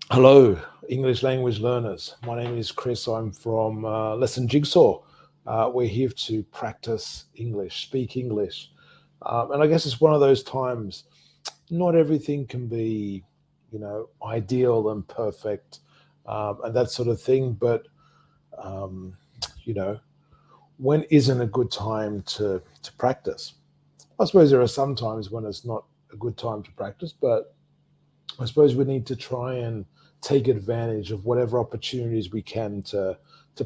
Hello, English language learners. My name is Chris. I'm from Lesson Jigsaw. We're here to practice English, speak English. And I guess it's one of those times, not everything can be, ideal and perfect and that sort of thing. But, um, you know, when isn't a good time to practice? I suppose there are some times when it's not a good time to practice, but I suppose we need to try and take advantage of whatever opportunities we can to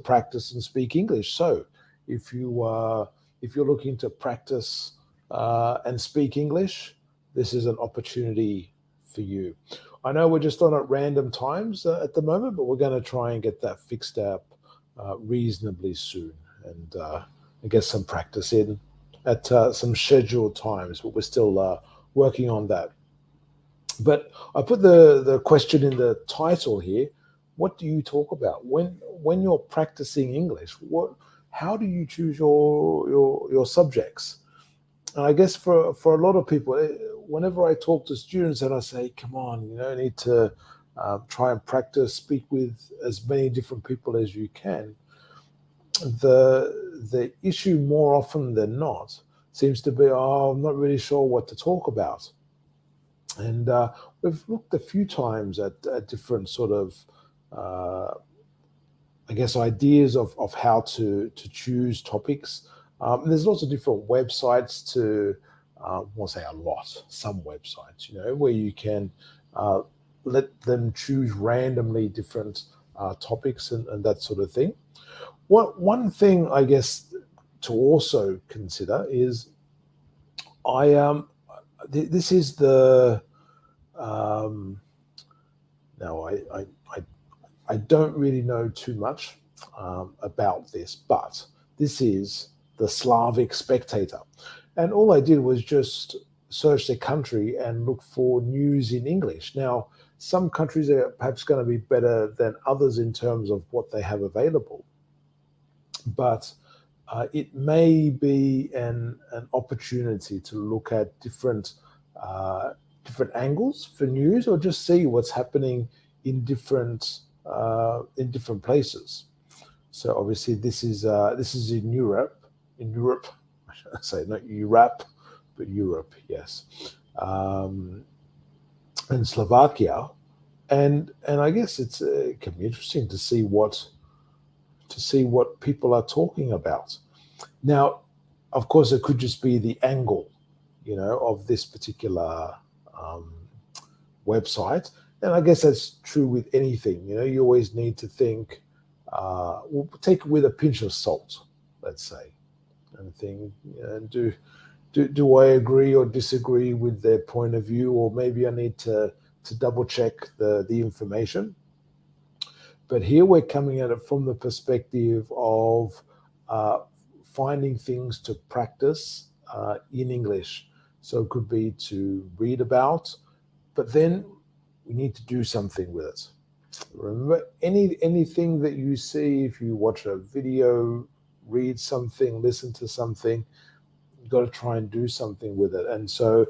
practice and speak English. So, if you if you're looking to practice and speak English, this is an opportunity for you. I know we're just on at random times at the moment, but we're going to try and get that fixed up reasonably soon and get some practice in at some scheduled times. But we're still working on that. But I put the question in the title here. What do you talk about when you're practicing English? How do you choose your subjects? And I guess for a lot of people, whenever I talk to students and I say, "Come on, you need to try and practice, speak with as many different people as you can," the issue more often than not seems to be, "Oh, I'm not really sure what to talk about." And we've looked a few times at different sort of, uh, I guess, ideas of how to choose topics. And there's lots of different websites to, well, say a lot, some websites, where you can uh, let them choose randomly different topics and that sort of thing. One thing, I guess, to also consider is I this is the um, now I don't really know too much about this, but this is the Slavic Spectator, and all I did was just search the country and look for news in English. Now, some countries are perhaps going to be better than others in terms of what they have available, but it may be an opportunity to look at uh, different angles for news, or just see what's happening in different places. So obviously this is in Europe. In Europe, I should say not Europe, but Europe. Yes, um, and Slovakia, and I guess it can be interesting to see what people are talking about. Now, of course, it could just be the angle, of this particular um, website. And I guess that's true with anything. You always need to think, we'll take it with a pinch of salt, let's say, and think, do I agree or disagree with their point of view, or maybe I need to double check the information. But here we're coming at it from the perspective of uh, finding things to practice in English. So it could be to read about, but then we need to do something with it. Remember, anything that you see, if you watch a video, read something, listen to something, you've got to try and do something with it. And so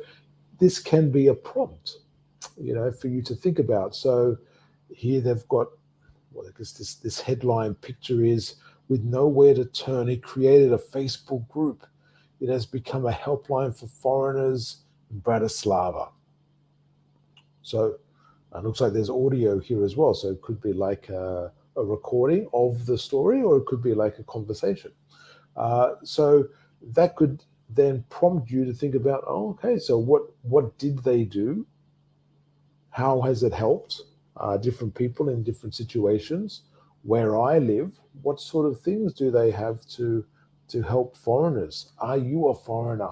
this can be a prompt, for you to think about. So here they've got, well, I guess this headline picture is, with nowhere to turn, he created a Facebook group. It has become a helpline for foreigners in Bratislava. So it looks like there's audio here as well. So it could be like a recording of the story, or it could be like a conversation. So that could then prompt you to think about, oh, okay, so what did they do? How has it helped different people in different situations? Where I live, what sort of things do they have to help foreigners? Are you a foreigner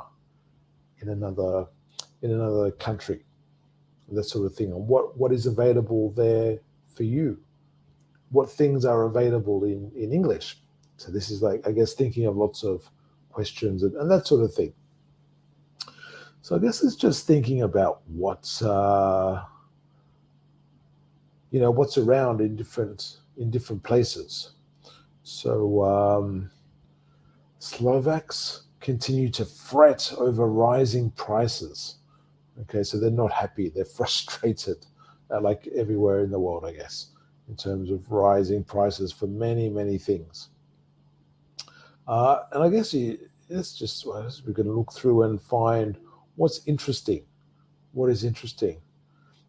in another country? That sort of thing. And what is available there for you? What things are available in English? So this is like, I guess, thinking of lots of questions and that sort of thing. So I guess it's just thinking about what's around in different places. So Slovaks continue to fret over rising prices. Okay, so they're not happy; they're frustrated. like everywhere in the world, I guess, in terms of rising prices for many, many things. And I guess we're going to look through and find what's interesting. What is interesting?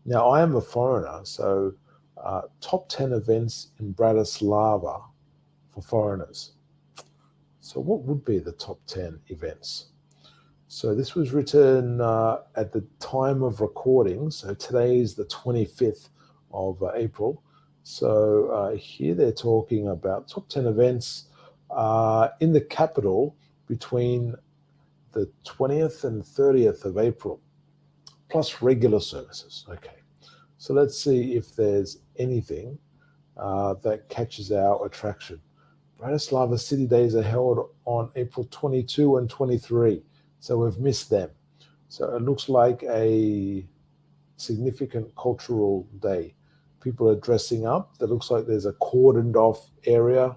Now, I am a foreigner, so top 10 events in Bratislava for foreigners. So what would be the top 10 events? So this was written at the time of recording. So today is the 25th of April. So here they're talking about top 10 events in the capital between the 20th and 30th of April, plus regular services. Okay. So let's see if there's anything that catches our attraction. Bratislava City Days are held on April 22 and 23. So we've missed them. So it looks like a significant cultural day. People are dressing up. It looks like there's a cordoned off area.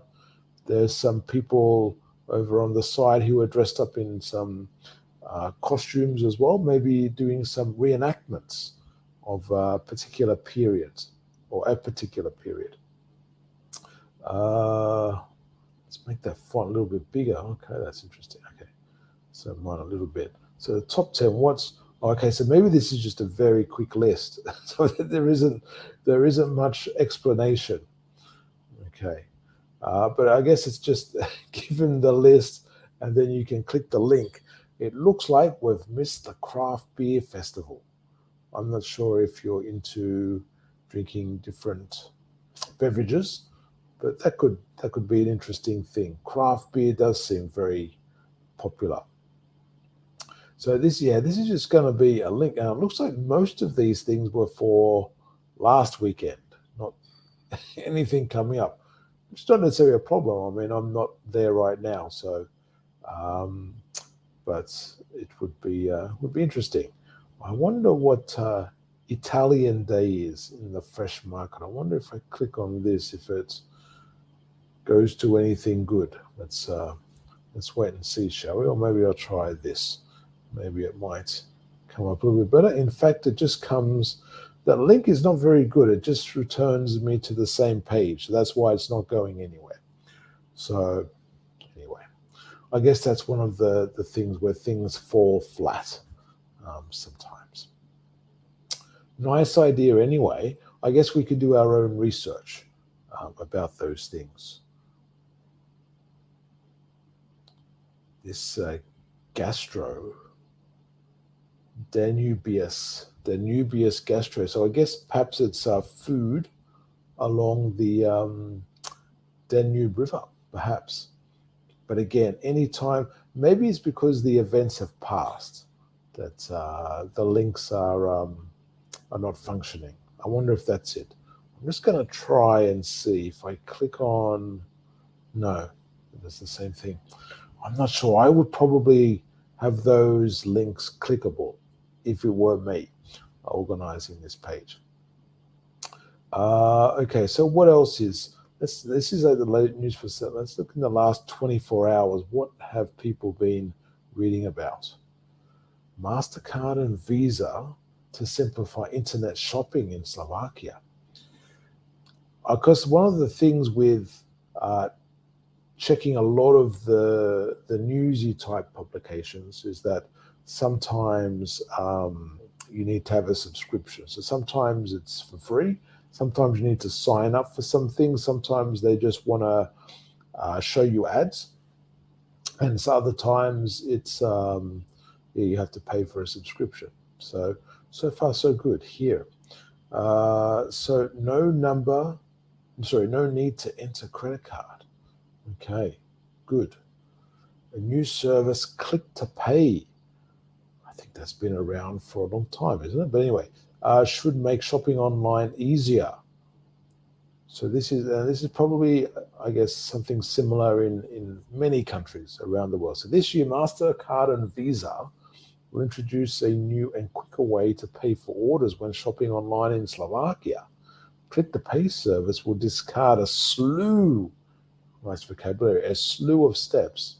There's some people over on the side who are dressed up in some costumes as well, maybe doing some reenactments of particular periods or a particular period. Let's make that font a little bit bigger. Okay, that's interesting. Okay, so mine a little bit. So the top 10, okay, so maybe this is just a very quick list. So there isn't much explanation. Okay, but I guess it's just given the list and then you can click the link. It looks like we've missed the craft beer festival. I'm not sure if you're into drinking different beverages, but that could be an interesting thing. Craft beer does seem very popular. So this is just going to be a link. And it looks like most of these things were for last weekend, not anything coming up. It's not necessarily a problem. I mean, I'm not there right now, so but it would be interesting. I wonder what Italian Day is in the fresh market. I wonder if I click on this, if it goes to anything good. Let's wait and see, shall we? Or maybe I'll try this. Maybe it might come up a little bit better. In fact, it just comes. That link is not very good. It just returns me to the same page. So that's why it's not going anywhere. So anyway, I guess that's one of the things where things fall flat sometimes. Nice idea anyway. I guess we could do our own research about those things. This gastro, Danubius gastro. So I guess perhaps it's food along the Danube River, perhaps. But again, anytime, maybe it's because the events have passed that the links are not functioning. I wonder if that's it. I'm just going to try and see if I click on. No, it's the same thing. I'm not sure. I would probably have those links clickable if it were me organizing this page. Okay, so what else is this is the late news for seven. Let's look in the last 24 hours. What have people been reading about? MasterCard and Visa to simplify internet shopping in Slovakia. Because one of the things with checking a lot of the newsy type publications is that sometimes you need to have a subscription. So sometimes it's for free. Sometimes you need to sign up for some things. Sometimes they just want to show you ads. And so other times it's you have to pay for a subscription. So far so good here. So no need to enter credit card. Okay, good. A new service, Click to Pay. I think that's been around for a long time, isn't it? But anyway, should make shopping online easier. So this is probably, I guess, something similar in many countries around the world. So this year, MasterCard and Visa will introduce a new and quicker way to pay for orders when shopping online in Slovakia. Click to Pay service will discard a slew of steps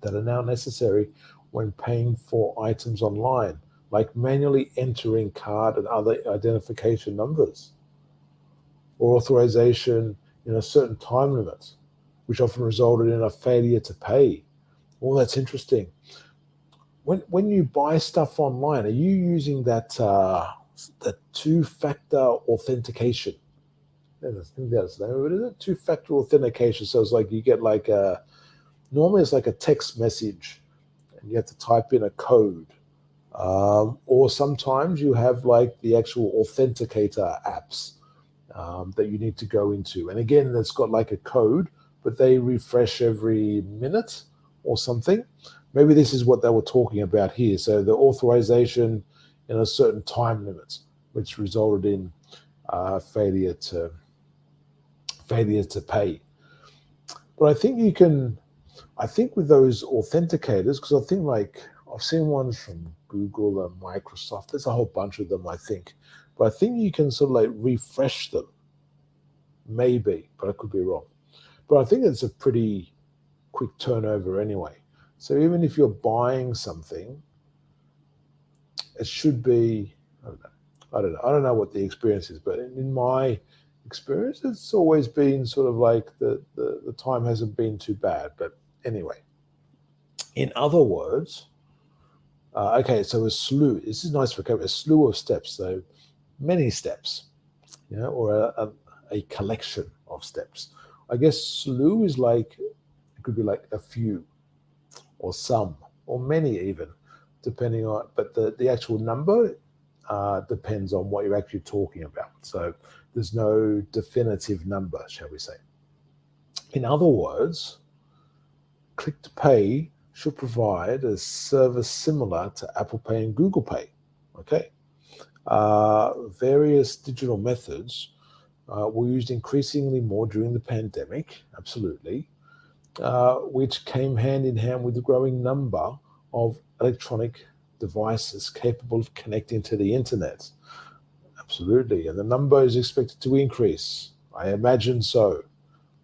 that are now necessary when paying for items online, like manually entering card and other identification numbers, or authorization in a certain time limit, which often resulted in a failure to pay. Well, that's interesting. When you buy stuff online, are you using that two-factor authentication? I think that's the name of it, is it? Two-factor authentication. So it's like you get like normally it's like a text message, and you have to type in a code. Or sometimes you have like the actual authenticator apps that you need to go into. And again, that's got like a code, but they refresh every minute or something. Maybe this is what they were talking about here. So the authorization in a certain time limit, which resulted in failure to pay. But I think you can. I think with those authenticators, because I think like I've seen ones from Google and Microsoft. There's a whole bunch of them, I think. But I think you can sort of like refresh them, maybe, but I could be wrong. But I think it's a pretty quick turnover anyway. So even if you're buying something, it should be, I don't know what the experience is, but in my experience, it's always been sort of like the time hasn't been too bad. But anyway, in other words, okay, so a slew, this is nice for a slew of steps, so many steps, or a collection of steps. I guess slew is like, it could be like a few or some or many even, depending on, but the actual number depends on what you're actually talking about. So there's no definitive number, shall we say. In other words, Click to Pay should provide a service similar to Apple Pay and Google Pay. Okay. Various digital methods were used increasingly more during the pandemic, absolutely, which came hand in hand with the growing number of electronic devices capable of connecting to the internet. Absolutely. And the number is expected to increase. I imagine so.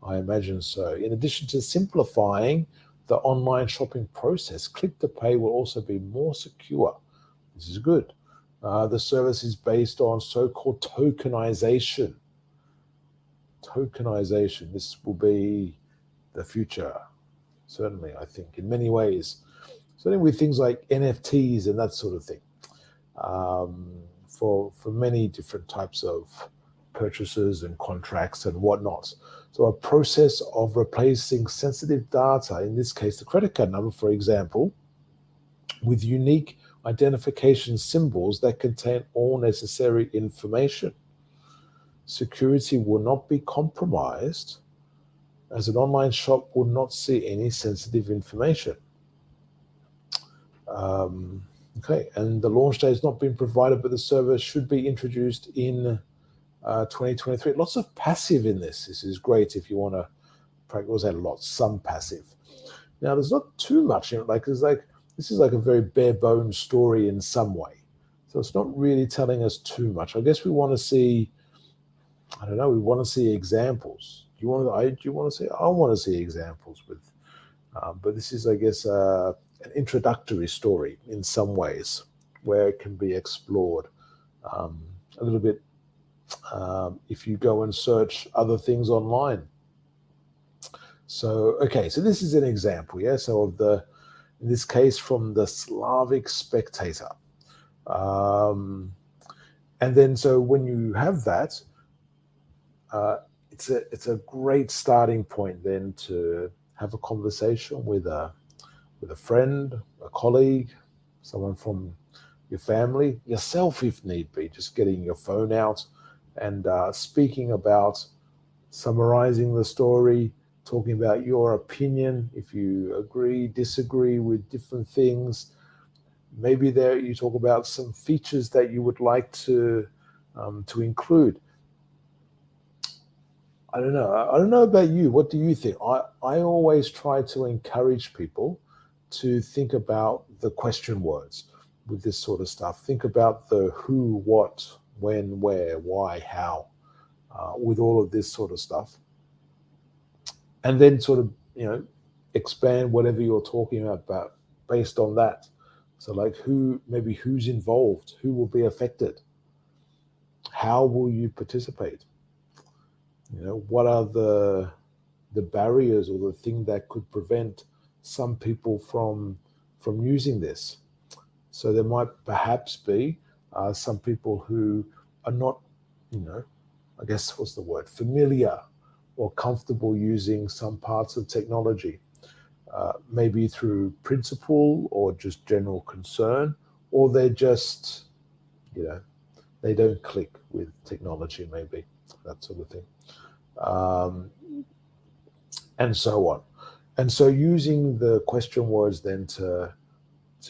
In addition to simplifying the online shopping process, Click to Pay will also be more secure. This is good. The service is based on so-called tokenization. This will be the future, certainly, I think, in many ways. Certainly with things like NFTs and that sort of thing, for many different types of purchases and contracts and whatnot. So a process of replacing sensitive data, in this case, the credit card number, for example, with unique identification symbols that contain all necessary information. Security will not be compromised, as an online shop will not see any sensitive information. Okay, and the launch date has not been provided, but the service should be introduced in 2023. Lots of passive in this. This is great if you want to practice a lot, some passive. Now, there's not too much in it. This is like a very bare bones story in some way. So it's not really telling us too much. I guess we want to see, I don't know, we want to see examples. Do you want to see? I want to see examples with, but this is, I guess, an introductory story in some ways where it can be explored a little bit if you go and search other things online. So, okay, so this is an example, yeah? So in this case, from the Slovak Spectator. And then, so when you have that, it's a great starting point then to have a conversation with a friend, a colleague, someone from your family, yourself if need be, just getting your phone out and speaking about, summarizing the story, talking about your opinion, if you agree, disagree with different things. Maybe there you talk about some features that you would like to include. I don't know. I don't know about you. What do you think? I always try to encourage people to think about the question words with this sort of stuff. Think about the who, what, when, where, why, how, with all of this sort of stuff. And then sort of, expand whatever you're talking about based on that. So like who's involved, who will be affected, how will you participate? What are the barriers or the thing that could prevent some people from using this? So there might perhaps be some people who are not, I guess what's the word, familiar or comfortable using some parts of technology, maybe through principle or just general concern, or they're just, they don't click with technology, maybe that sort of thing, um, and so on. And so using the question words then to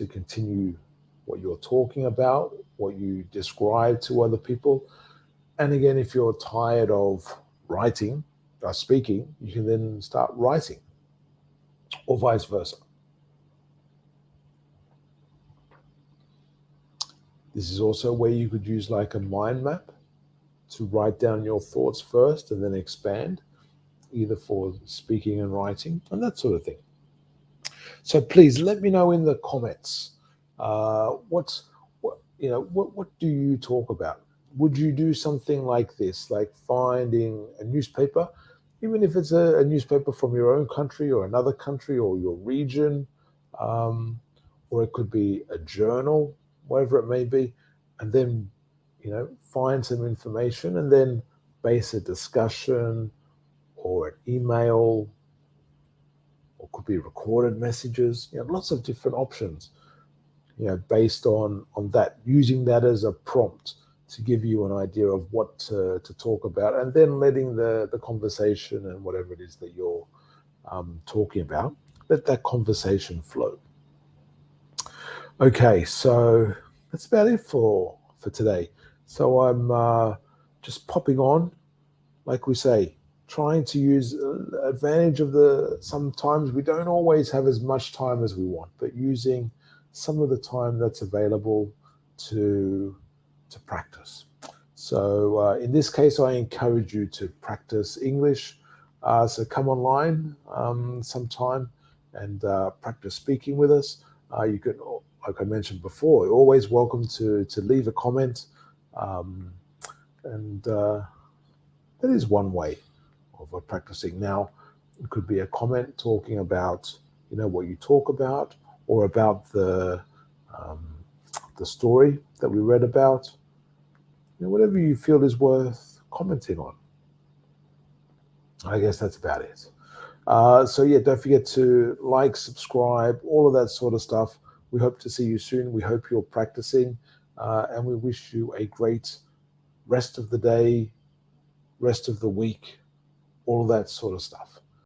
continue what you're talking about, what you describe to other people. And again, if you're tired of writing or speaking, you can then start writing, or vice versa. This is also where you could use like a mind map to write down your thoughts first and then expand, either for speaking and writing and that sort of thing. So please let me know in the comments what do you talk about? Would you do something like this, like finding a newspaper, even if it's a newspaper from your own country or another country or your region, um, or it could be a journal, whatever it may be, and then find some information and then base a discussion or an email, or could be recorded messages. Lots of different options. Based on that, using that as a prompt to give you an idea of what to talk about, and then letting the conversation and whatever it is that you're talking about, let that conversation flow. Okay, so that's about it for today. So I'm just popping on, like we say, trying to use advantage of sometimes we don't always have as much time as we want, but using some of the time that's available to practice. So in this case, I encourage you to practice English. So come online sometime and practice speaking with us. You can, like I mentioned before, you're always welcome to leave a comment, and that is one way of practicing. Now, it could be a comment talking about what you talk about, or about the story that we read about. Whatever you feel is worth commenting on. I guess that's about it. So yeah, don't forget to like, subscribe, all of that sort of stuff. We hope to see you soon. We hope you're practicing, and we wish you a great rest of the day, rest of the week, all of that sort of stuff.